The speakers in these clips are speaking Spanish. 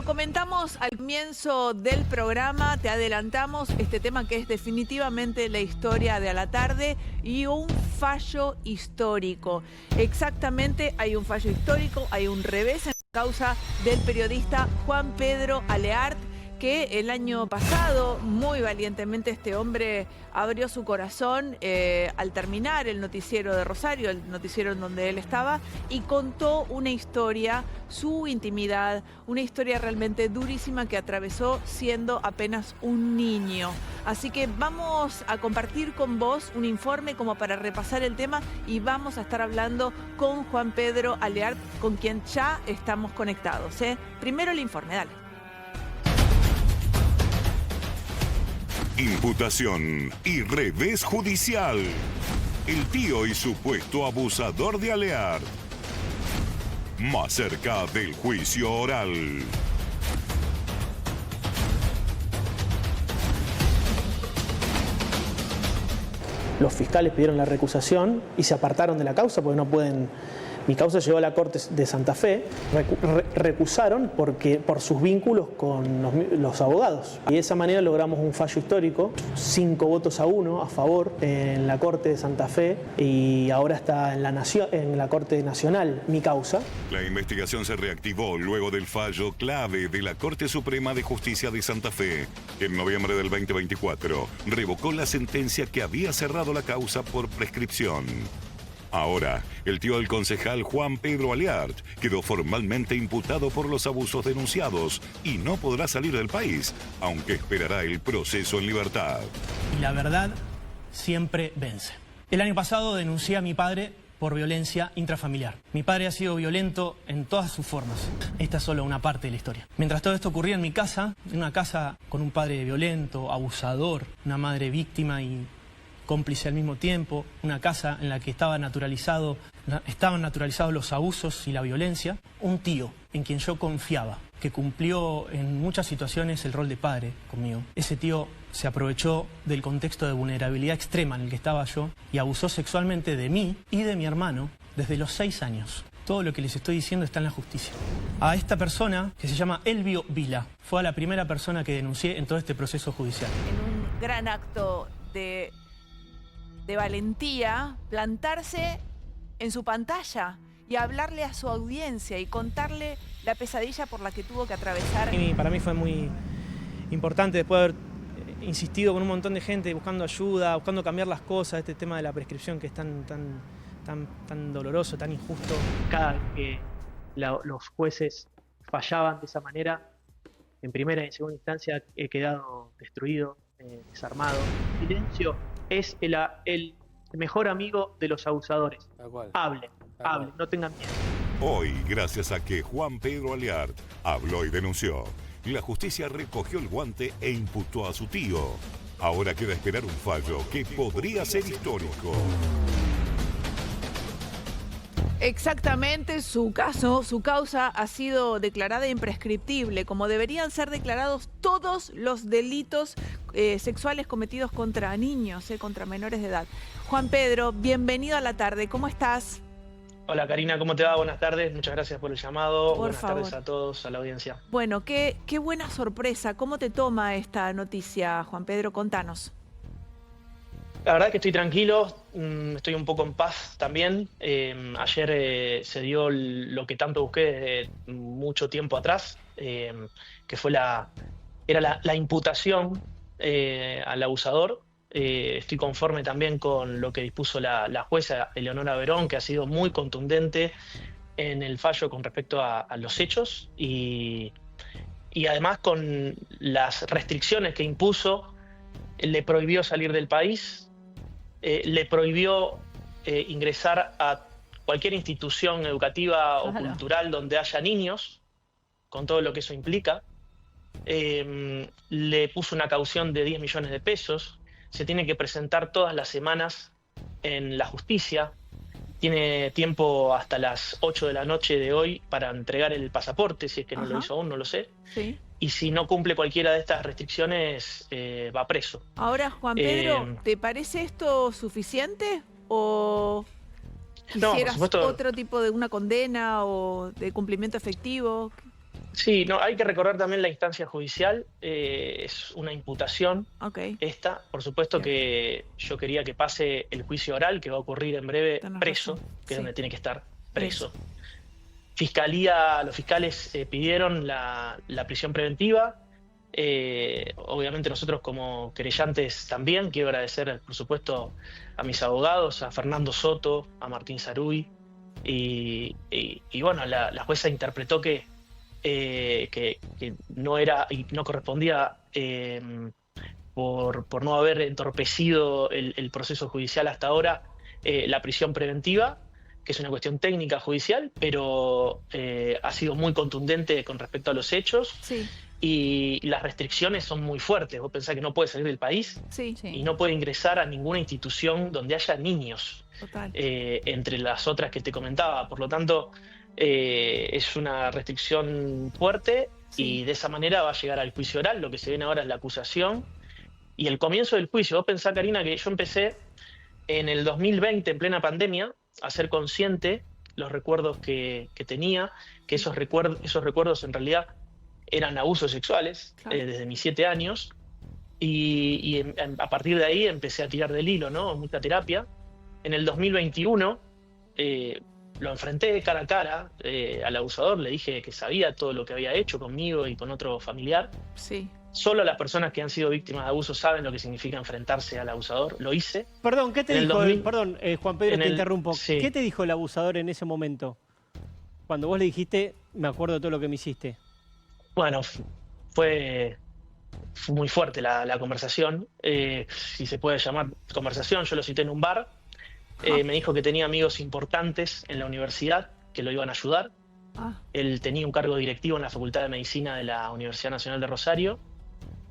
comentamos al comienzo del programa, te adelantamos este tema que es definitivamente la historia de A la Tarde y un fallo histórico. Exactamente, hay un fallo histórico, hay un revés en la causa del periodista Juan Pedro Aleart, que el año pasado, muy valientemente, este hombre abrió su corazón al terminar el noticiero de Rosario, el noticiero en donde él estaba, y contó una historia, su intimidad, una historia realmente durísima que atravesó siendo apenas un niño. Así que vamos a compartir con vos un informe como para repasar el tema y vamos a estar hablando con Juan Pedro Aleart, con quien ya estamos conectados. Primero el informe, dale. Imputación y revés judicial. El tío y supuesto abusador de Aleart. Más cerca del juicio oral. Los fiscales pidieron la recusación y se apartaron de la causa porque no pueden. Mi causa llegó a la Corte de Santa Fe, recusaron por sus vínculos con los abogados. Y de esa manera logramos un fallo histórico, 5 votos a 1 a favor en la Corte de Santa Fe y ahora está en la Corte Nacional mi causa. La investigación se reactivó luego del fallo clave de la Corte Suprema de Justicia de Santa Fe. En noviembre del 2024 revocó la sentencia que había cerrado la causa por prescripción. Ahora, el tío del concejal Juan Pedro Aleart quedó formalmente imputado por los abusos denunciados y no podrá salir del país, aunque esperará el proceso en libertad. Y la verdad siempre vence. El año pasado denuncié a mi padre por violencia intrafamiliar. Mi padre ha sido violento en todas sus formas. Esta es solo una parte de la historia. Mientras todo esto ocurría en mi casa, en una casa con un padre violento, abusador, una madre víctima y cómplice al mismo tiempo, una casa en la que estaban naturalizados los abusos y la violencia, un tío en quien yo confiaba, que cumplió en muchas situaciones el rol de padre conmigo. Ese tío se aprovechó del contexto de vulnerabilidad extrema en el que estaba yo y abusó sexualmente de mí y de mi hermano desde los 6 años. Todo lo que les estoy diciendo está en la justicia. A esta persona, que se llama Elvio Vila, fue a la primera persona que denuncié en todo este proceso judicial. En un gran acto de valentía, plantarse en su pantalla y hablarle a su audiencia y contarle la pesadilla por la que tuvo que atravesar. Para mí fue muy importante, después de haber insistido con un montón de gente buscando ayuda, buscando cambiar las cosas, este tema de la prescripción que es tan doloroso, tan injusto. Cada vez que los jueces fallaban de esa manera, en primera y en segunda instancia he quedado destruido, desarmado. El silencio es el mejor amigo de los abusadores. Hablen, no tengan miedo. Hoy, gracias a que Juan Pedro Aleart habló y denunció, la justicia recogió el guante e imputó a su tío. Ahora queda esperar un fallo que podría ser histórico. Exactamente, su causa ha sido declarada imprescriptible, como deberían ser declarados todos los delitos sexuales cometidos contra niños, contra menores de edad. Juan Pedro, bienvenido a La Tarde, ¿cómo estás? Hola Karina, ¿cómo te va? Buenas tardes, muchas gracias por el llamado. Buenas tardes a todos, a la audiencia. Bueno, qué buena sorpresa, ¿cómo te toma esta noticia, Juan Pedro? Contanos. La verdad que estoy tranquilo, estoy un poco en paz también. Ayer se dio lo que tanto busqué desde mucho tiempo atrás, que fue la imputación al abusador. Estoy conforme también con lo que dispuso la jueza Eleonora Verón, que ha sido muy contundente en el fallo con respecto a los hechos y además con las restricciones que impuso. Le prohibió salir del país, le prohibió ingresar a cualquier institución educativa o cultural donde haya niños, con todo lo que eso implica. Le puso una caución de 10 millones de pesos, se tiene que presentar todas las semanas en la justicia, tiene tiempo hasta las 8 de la noche de hoy para entregar el pasaporte, si es que no lo hizo aún, no lo sé. Sí. Y si no cumple cualquiera de estas restricciones, va preso. Ahora, Juan Pedro, ¿te parece esto suficiente o quisieras otro tipo de una condena o de cumplimiento efectivo? Sí, no, hay que recordar también la instancia judicial, es una imputación Ok, esta. Por supuesto bien, que yo quería que pase el juicio oral, que va a ocurrir en breve, tenés preso, razón. que es Sí, donde tiene que estar preso. preso. Los fiscales pidieron la prisión preventiva. Obviamente nosotros como querellantes también, quiero agradecer por supuesto a mis abogados, a Fernando Soto, a Martín Saruy, y bueno, la jueza interpretó que no era y no correspondía, por no haber entorpecido el proceso judicial hasta ahora, la prisión preventiva, que es una cuestión técnica judicial, pero ha sido muy contundente con respecto a los hechos, Sí, y las restricciones son muy fuertes. Vos pensás que no puede salir del país sí, y no puede ingresar a ninguna institución donde haya niños, total. entre las otras que te comentaba. Por lo tanto, es una restricción fuerte, Sí, y de esa manera va a llegar al juicio oral. Lo que se viene ahora es la acusación y el comienzo del juicio. Vos pensás, Karina, que yo empecé en el 2020, en plena pandemia, a ser consciente los recuerdos que tenía, que esos recuerdos en realidad eran abusos sexuales, claro. desde mis 7 años, y a partir de ahí empecé a tirar del hilo, ¿no? Mucha terapia. En el 2021 lo enfrenté cara a cara, al abusador, le dije que sabía todo lo que había hecho conmigo y con otro familiar. Sí. Solo las personas que han sido víctimas de abuso saben lo que significa enfrentarse al abusador. Lo hice. Perdón, ¿qué te En el dijo? 2000, Perdón, Juan Pedro, en te el, interrumpo. sí. ¿Qué te dijo el abusador en ese momento? Cuando vos le dijiste, me acuerdo de todo lo que me hiciste. Bueno, fue muy fuerte la conversación, si se puede llamar conversación. Yo lo cité en un bar. Me dijo que tenía amigos importantes en la universidad que lo iban a ayudar. Ah, Él tenía un cargo directivo en la Facultad de Medicina de la Universidad Nacional de Rosario.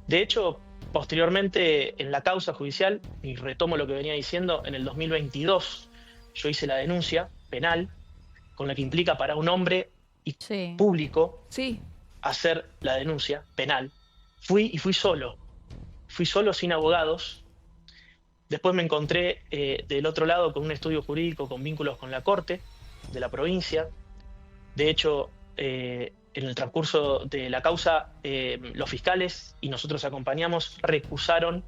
De hecho, posteriormente en la causa judicial, y retomo lo que venía diciendo, en el 2022 yo hice la denuncia penal, con la que implica para un hombre y Sí. público sí, hacer la denuncia penal. Fui solo, sin abogados. Después me encontré del otro lado con un estudio jurídico con vínculos con la Corte de la provincia. De hecho, en el transcurso de la causa, los fiscales y nosotros acompañamos recusaron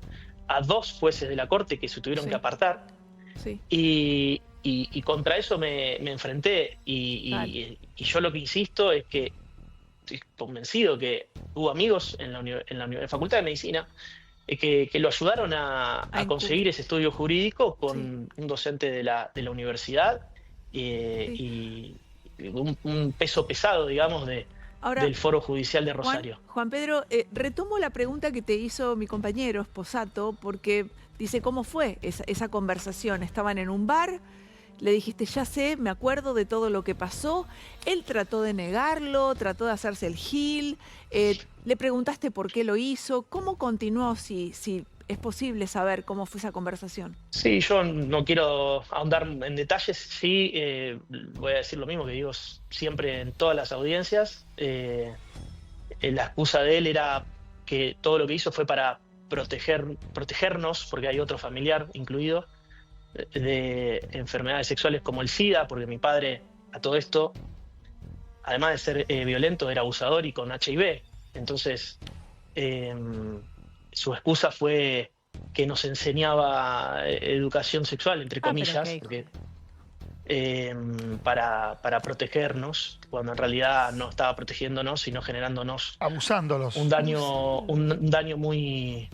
a 2 jueces de la Corte que se tuvieron Sí. que apartar. sí. Y contra eso me enfrenté. Dale. Y yo lo que insisto es que estoy convencido que hubo amigos en la Facultad de Medicina que lo ayudaron a conseguir ese estudio jurídico con un docente de la universidad, y un peso pesado, digamos, Ahora, del Foro Judicial de Rosario. Juan Pedro, retomo la pregunta que te hizo mi compañero Sposato, porque dice, ¿cómo fue esa conversación? Estaban en un bar, le dijiste, ya sé, me acuerdo de todo lo que pasó. Él trató de negarlo, trató de hacerse el gil. Le preguntaste por qué lo hizo. ¿Cómo continuó, si es posible saber cómo fue esa conversación? Sí, yo no quiero ahondar en detalles. Sí, voy a decir lo mismo que digo siempre en todas las audiencias. La excusa de él era que todo lo que hizo fue para protegernos, porque hay otro familiar incluido, de enfermedades sexuales como el SIDA, porque mi padre, a todo esto, además de ser violento, era abusador y con HIV. Entonces, su excusa fue que nos enseñaba educación sexual, entre comillas, porque, para protegernos, cuando en realidad no estaba protegiéndonos, sino generándonos abusándolos. un daño muy,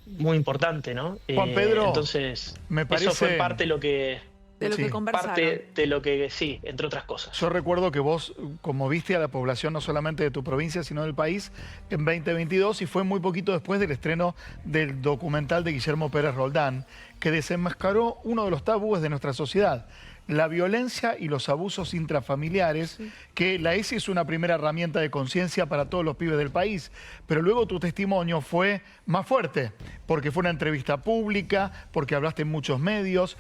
muy importante, ¿no? Juan Pedro, entonces, me parece... eso fue parte de lo que... De lo Sí. que conversaron. Parte de lo que, sí, entre otras cosas. Yo recuerdo que vos conmoviste a la población no solamente de tu provincia, sino del país en 2022, y fue muy poquito después del estreno del documental de Guillermo Pérez Roldán, que desenmascaró uno de los tabúes de nuestra sociedad: la violencia y los abusos intrafamiliares, que la ESI es una primera herramienta de conciencia para todos los pibes del país. Pero luego tu testimonio fue más fuerte, porque fue una entrevista pública, porque hablaste en muchos medios.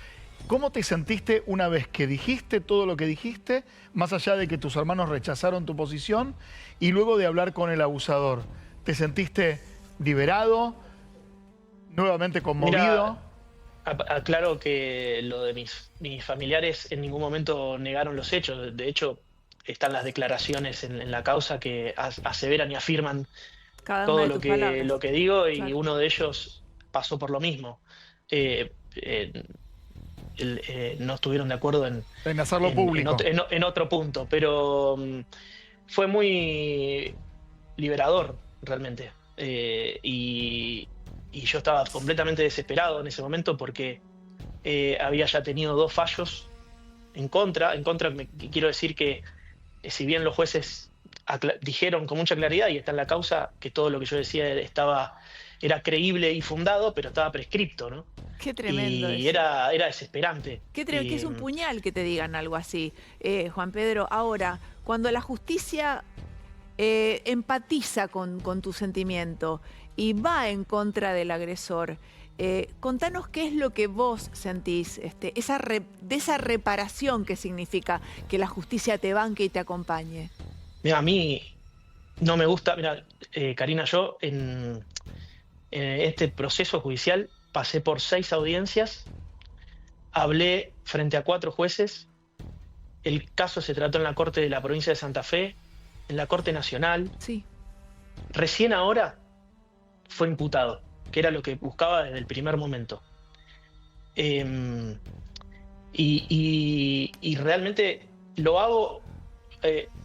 ¿Cómo te sentiste una vez que dijiste todo lo que dijiste, más allá de que tus hermanos rechazaron tu posición, y luego de hablar con el abusador? ¿Te sentiste liberado, nuevamente conmovido? Mira, aclaro que lo de mis familiares en ningún momento negaron los hechos. De hecho, están las declaraciones en la causa que aseveran y afirman Cada todo una de lo tus que, palabras. lo que digo, y Claro. uno de ellos pasó por lo mismo. Eh, no estuvieron de acuerdo En hacerlo público. en otro punto, pero fue muy liberador realmente. Y yo estaba completamente desesperado en ese momento porque había ya tenido 2 fallos en contra. Quiero decir que si bien los jueces dijeron con mucha claridad, y está en la causa, que todo lo que yo decía era creíble y fundado, pero estaba prescripto, ¿no? Qué tremendo Y eso. era desesperante. Que es un puñal que te digan algo así, Juan Pedro. Ahora, cuando la justicia empatiza con tu sentimiento y va en contra del agresor, contanos qué es lo que vos sentís, de esa reparación que significa que la justicia te banque y te acompañe. Mira, a mí no me gusta, mira, Karina, yo en este proceso judicial pasé por 6 audiencias, hablé frente a 4 jueces, el caso se trató en la Corte de la Provincia de Santa Fe, en la Corte Nacional, Sí, recién ahora fue imputado, que era lo que buscaba desde el primer momento. Y realmente lo hago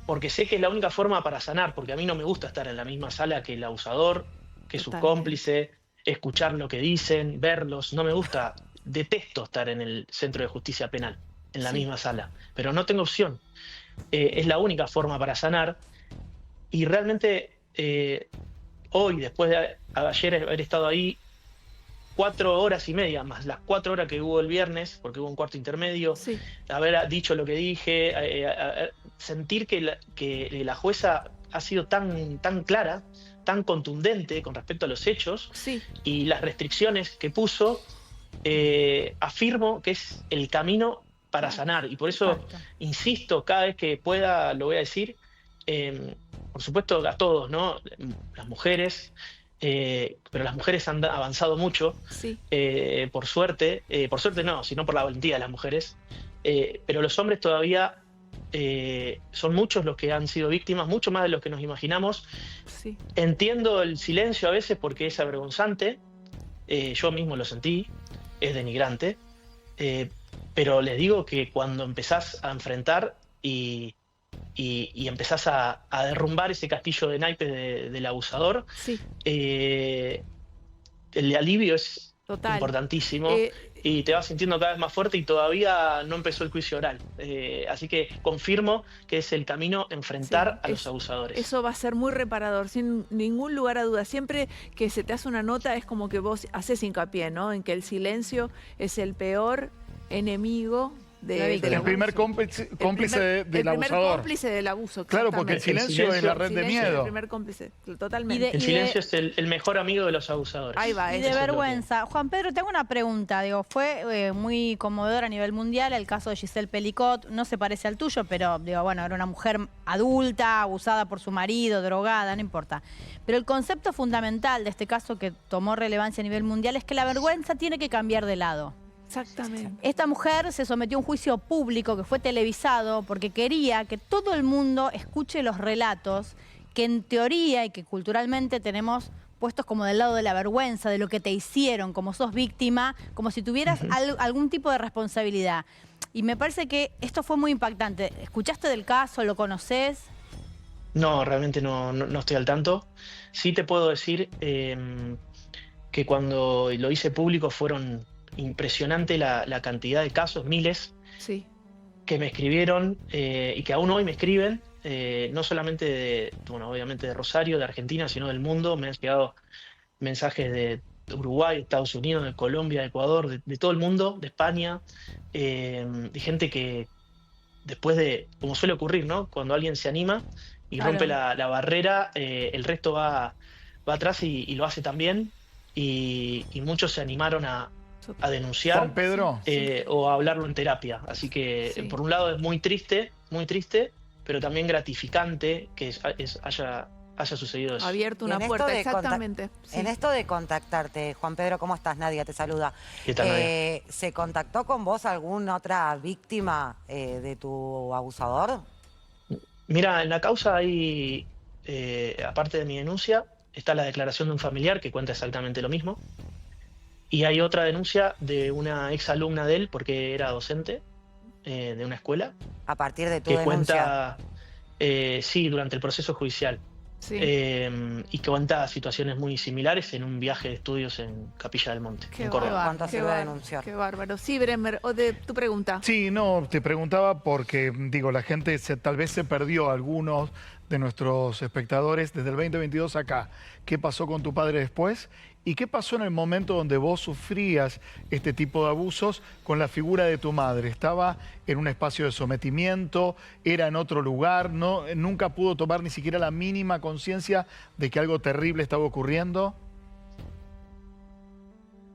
porque sé que es la única forma para sanar, porque a mí no me gusta estar en la misma sala que el abusador, que su Totalmente. cómplice, escuchar lo que dicen, verlos, no me gusta, detesto estar en el Centro de Justicia Penal, en la Sí. misma sala, pero no tengo opción. Es la única forma para sanar, y realmente hoy, después de ayer haber estado ahí 4 horas y media, más las 4 horas que hubo el viernes, porque hubo un cuarto intermedio, Sí. haber dicho lo que dije, sentir que la jueza ha sido tan clara, tan contundente con respecto a los hechos Sí. y las restricciones que puso, afirmo que es el camino para Claro. sanar. Y por eso Exacto. insisto, cada vez que pueda lo voy a decir, por supuesto a todos, ¿no? Las mujeres, pero las mujeres han avanzado mucho, Sí. por suerte no, sino por la valentía de las mujeres, pero los hombres todavía son muchos los que han sido víctimas, mucho más de los que nos imaginamos. Sí. Entiendo el silencio a veces porque es avergonzante, yo mismo lo sentí, es denigrante, pero les digo que cuando empezás a enfrentar y empezás a derrumbar ese castillo de naipes del abusador, Sí. el alivio es Total. importantísimo, y te vas sintiendo cada vez más fuerte, y todavía no empezó el juicio oral. Así que confirmo que es el camino enfrentar Sí, a los abusadores. Eso va a ser muy reparador, sin ningún lugar a duda. Siempre que se te hace una nota es como que vos haces hincapié, ¿no? En que el silencio es el peor enemigo del El abuso. primer cómplice del El primer abusador. cómplice del abuso. Claro, porque el exactamente. silencio es la red de Silencio es el miedo. primer cómplice, totalmente. El silencio es el mejor amigo de los abusadores. Ahí va, Y eso de es lo que- vergüenza. Juan Pedro, te hago una pregunta. Digo, fue muy conmovedor a nivel mundial el caso de Giselle Pelicot. No se parece al tuyo, pero digo, bueno, era una mujer adulta, abusada por su marido, drogada, no importa. Pero el concepto fundamental de este caso que tomó relevancia a nivel mundial es que la vergüenza tiene que cambiar de lado. Exactamente. Esta mujer se sometió a un juicio público que fue televisado porque quería que todo el mundo escuche los relatos que en teoría y que culturalmente tenemos puestos como del lado de la vergüenza, de lo que te hicieron, como sos víctima, como si tuvieras algún tipo de responsabilidad. Y me parece que esto fue muy impactante. ¿Escuchaste del caso? ¿Lo conoces? No, realmente no estoy al tanto. Sí te puedo decir que cuando lo hice público fueron impresionante la cantidad de casos, miles, Sí. que me escribieron y que aún hoy me escriben, no solamente obviamente de Rosario, de Argentina, sino del mundo. Me han llegado mensajes de Uruguay, de Estados Unidos, de Colombia, de Ecuador, de todo el mundo, de España, de gente que después de, como suele ocurrir, ¿no? Cuando alguien se anima y Claro. rompe la barrera, el resto va atrás y lo hace también, y muchos se animaron a denunciar Juan Pedro. o a hablarlo en terapia. Así que Sí. por un lado es muy triste, pero también gratificante que haya sucedido eso. Abierto Y una en esto puerta, de exactamente. Sí. En esto de contactarte, Juan Pedro, ¿cómo estás? Nadia te saluda. ¿Qué tal, Nadia? ¿Se contactó con vos alguna otra víctima de tu abusador? Mira, en la causa hay, aparte de mi denuncia, está la declaración de un familiar que cuenta exactamente lo mismo. Y hay otra denuncia de una ex alumna de él, porque era docente de una escuela, A partir de tu que denuncia. cuenta, sí, durante el proceso judicial. Sí. Y que cuenta situaciones muy similares en un viaje de estudios en Capilla del Monte, Qué en Córdoba. bárbaro, ¿Cuánto qué sirve bárbaro, denunciar? qué bárbaro. Sí, Bremer, o de tu pregunta. Sí, no, te preguntaba porque, digo, la gente tal vez se perdió, algunos de nuestros espectadores desde el 2022 acá. ¿Qué pasó con tu padre después? ¿Y qué pasó en el momento donde vos sufrías este tipo de abusos con la figura de tu madre? ¿Estaba en un espacio de sometimiento? ¿Era en otro lugar? ¿No, nunca pudo tomar ni siquiera la mínima conciencia de que algo terrible estaba ocurriendo?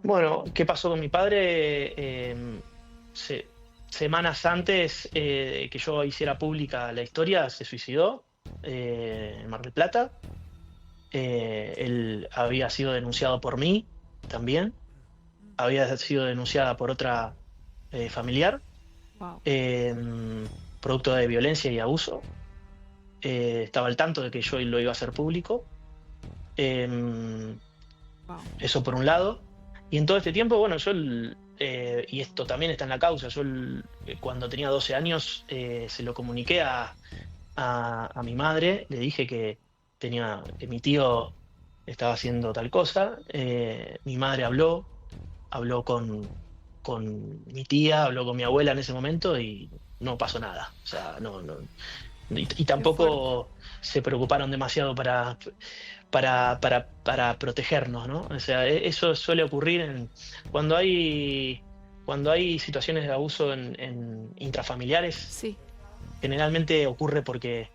Bueno, ¿qué pasó con mi padre? Semanas antes que yo hiciera pública la historia, se suicidó en Mar del Plata. Él había sido denunciado por mí también. Había sido denunciada por otra familiar, Wow. producto de violencia y abuso. Estaba al tanto de que yo lo iba a hacer público. Wow. Eso por un lado. Y en todo este tiempo, bueno, yo, y esto también está en la causa, yo cuando tenía 12 años se lo comuniqué a mi madre, le dije que mi tío estaba haciendo tal cosa. Mi madre habló con mi tía, habló con mi abuela en ese momento y no pasó nada. O sea, y tampoco se preocuparon demasiado para protegernos, ¿no? O sea, eso suele ocurrir cuando hay situaciones de abuso en intrafamiliares. Sí. Generalmente ocurre porque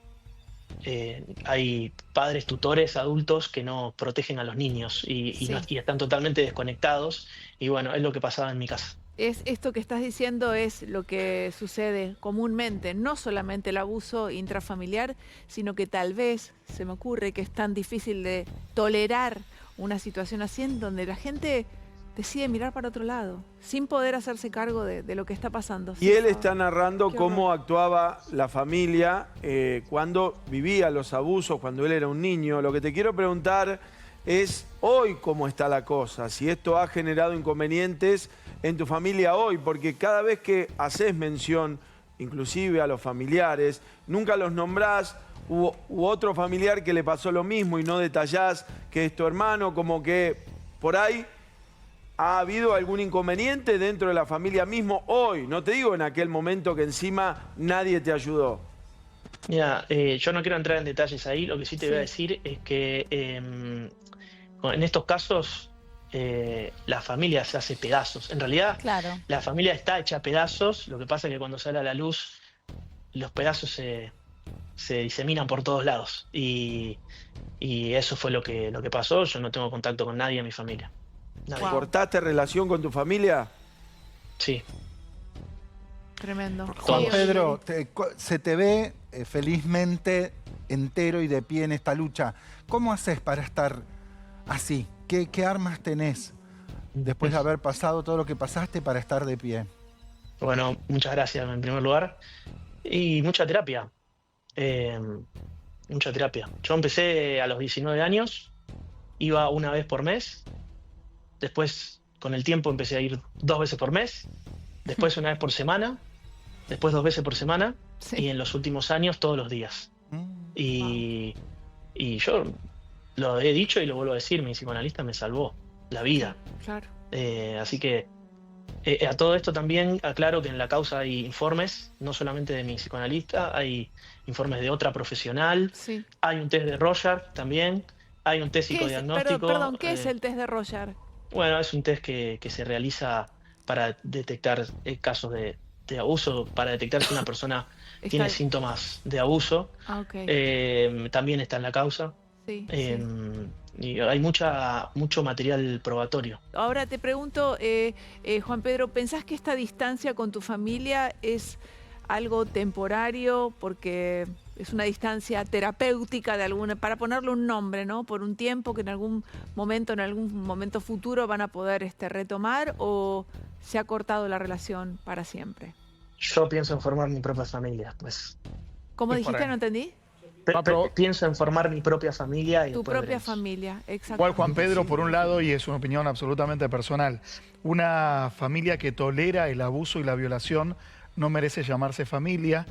hay padres, tutores, adultos que no protegen a los niños y Sí. y están totalmente desconectados. Y bueno, es lo que pasaba en mi casa. Esto que estás diciendo es lo que sucede comúnmente, no solamente el abuso intrafamiliar, sino que tal vez se me ocurre que es tan difícil de tolerar una situación así en donde la gente decide mirar para otro lado, sin poder hacerse cargo de lo que está pasando. Y Sí, él por está favor. narrando Qué cómo horror. actuaba la familia cuando vivía los abusos, cuando él era un niño. Lo que te quiero preguntar es hoy cómo está la cosa, si esto ha generado inconvenientes en tu familia hoy, porque cada vez que haces mención, inclusive a los familiares, nunca los nombrás, u otro familiar que le pasó lo mismo y no detallás que es tu hermano, como que por ahí ¿ha habido algún inconveniente dentro de la familia mismo hoy? No te digo en aquel momento que encima nadie te ayudó. Mira, yo no quiero entrar en detalles ahí, lo que sí te voy a decir es que en estos casos la familia se hace pedazos. En realidad, Claro. la familia está hecha a pedazos, lo que pasa es que cuando sale a la luz, los pedazos se diseminan por todos lados. Y eso fue lo que pasó. Yo no tengo contacto con nadie en mi familia. Nadie. Wow. ¿Cortaste relación con tu familia? Sí. Tremendo. Juan Sí, Pedro, se te ve felizmente entero y de pie en esta lucha. ¿Cómo haces para estar así? ¿Qué armas tenés después de haber pasado todo lo que pasaste para estar de pie? Bueno, muchas gracias en primer lugar. Y mucha terapia. Mucha terapia. Yo empecé a los 19 años, iba una vez por mes. Después, con el tiempo, empecé a ir 2 veces por mes. Después, una vez por semana. Después, 2 veces por semana. Sí. Y en los últimos años, todos los días. Y yo lo he dicho y lo vuelvo a decir, mi psicoanalista me salvó la vida. Claro. Así que a todo esto también aclaro que en la causa hay informes, no solamente de mi psicoanalista, hay informes de otra profesional, Sí. hay un test de Rorschach también, hay un test ¿Qué es, psicodiagnóstico. perdón, ¿qué es el test de Rorschach? Bueno, es un test que se realiza para detectar casos de abuso, para detectar si una persona tiene Está- síntomas de abuso. Ah, ok. También está en la causa. Sí, Y hay mucho material probatorio. Ahora te pregunto, Juan Pedro, ¿pensás que esta distancia con tu familia es algo temporario? Porque es una distancia terapéutica para ponerle un nombre, ¿no? Por un tiempo que en algún momento futuro van a poder retomar, ¿o se ha cortado la relación para siempre? Yo pienso en formar mi propia familia, pues. ¿Cómo Es dijiste? por ahí. No entendí. Pienso en formar mi propia familia. Y Tu después propia veremos. familia, exacto. Igual Juan Pedro, por un lado, y es una opinión absolutamente personal, una familia que tolera el abuso y la violación no merece llamarse familia.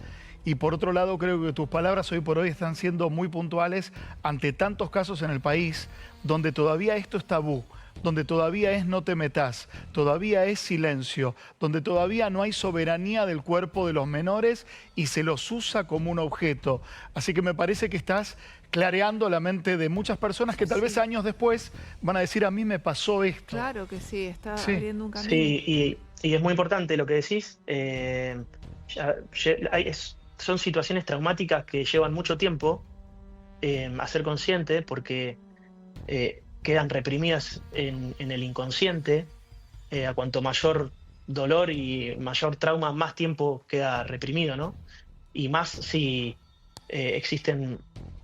Y por otro lado, creo que tus palabras hoy por hoy están siendo muy puntuales ante tantos casos en el país donde todavía esto es tabú, donde todavía es no te metas, todavía es silencio, donde todavía no hay soberanía del cuerpo de los menores y se los usa como un objeto. Así que me parece que estás clareando la mente de muchas personas que tal vez años después van a decir, a mí me pasó esto. Claro que sí, está Sí. abriendo un camino. Sí, y es muy importante lo que decís. Son situaciones traumáticas que llevan mucho tiempo a ser consciente porque quedan reprimidas en el inconsciente. A cuanto mayor dolor y mayor trauma, más tiempo queda reprimido, ¿no? Y más si existen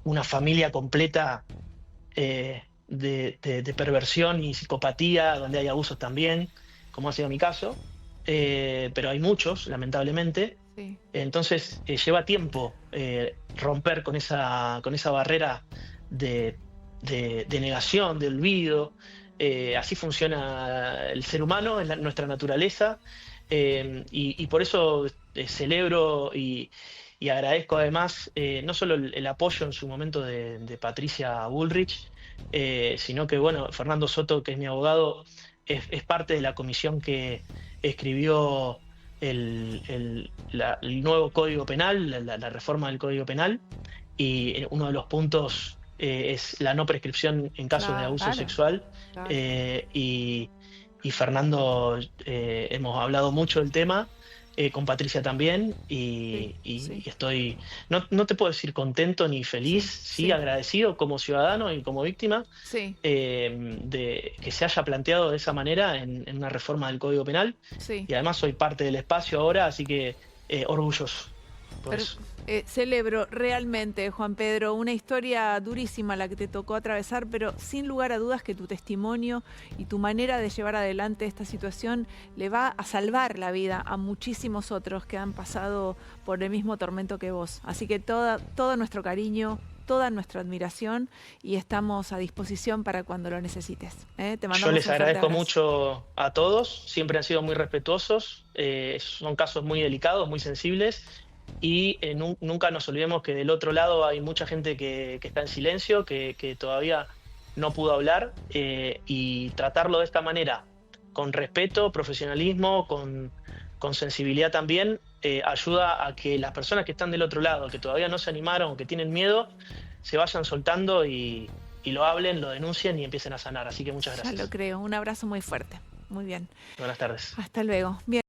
una familia completa de perversión y psicopatía, donde hay abusos también, como ha sido mi caso. Pero hay muchos, lamentablemente. Sí. Entonces lleva tiempo romper con esa barrera de negación, de olvido. Así funciona el ser humano, es nuestra naturaleza. Y por eso celebro y agradezco además no solo el apoyo en su momento de Patricia Bullrich, sino que, bueno, Fernando Soto, que es mi abogado, es parte de la comisión que escribió el nuevo Código Penal, la reforma del Código Penal, y uno de los puntos es la no prescripción en casos de abuso sexual. Claro. Y Fernando, hemos hablado mucho del tema, con Patricia también, y estoy, no te puedo decir contento ni feliz, sí, agradecido como ciudadano y como víctima, de que se haya planteado de esa manera en una reforma del Código Penal. Sí. Y además soy parte del espacio ahora, así que orgulloso por eso. Celebro realmente, Juan Pedro, una historia durísima la que te tocó atravesar, pero sin lugar a dudas que tu testimonio y tu manera de llevar adelante esta situación le va a salvar la vida a muchísimos otros que han pasado por el mismo tormento que vos. Así que todo nuestro cariño, toda nuestra admiración, y estamos a disposición para cuando lo necesites. Te mandamos Yo les un fuerte agradezco abrazo. mucho a todos, siempre han sido muy respetuosos, son casos muy delicados, muy sensibles, y nunca nos olvidemos que del otro lado hay mucha gente que está en silencio, que todavía no pudo hablar, y tratarlo de esta manera, con respeto, profesionalismo, con sensibilidad también, ayuda a que las personas que están del otro lado, que todavía no se animaron, que tienen miedo, se vayan soltando y lo hablen, lo denuncien y empiecen a sanar. Así que muchas gracias. Ya lo creo. Un abrazo muy fuerte. Muy bien. Buenas tardes. Hasta luego. Bien.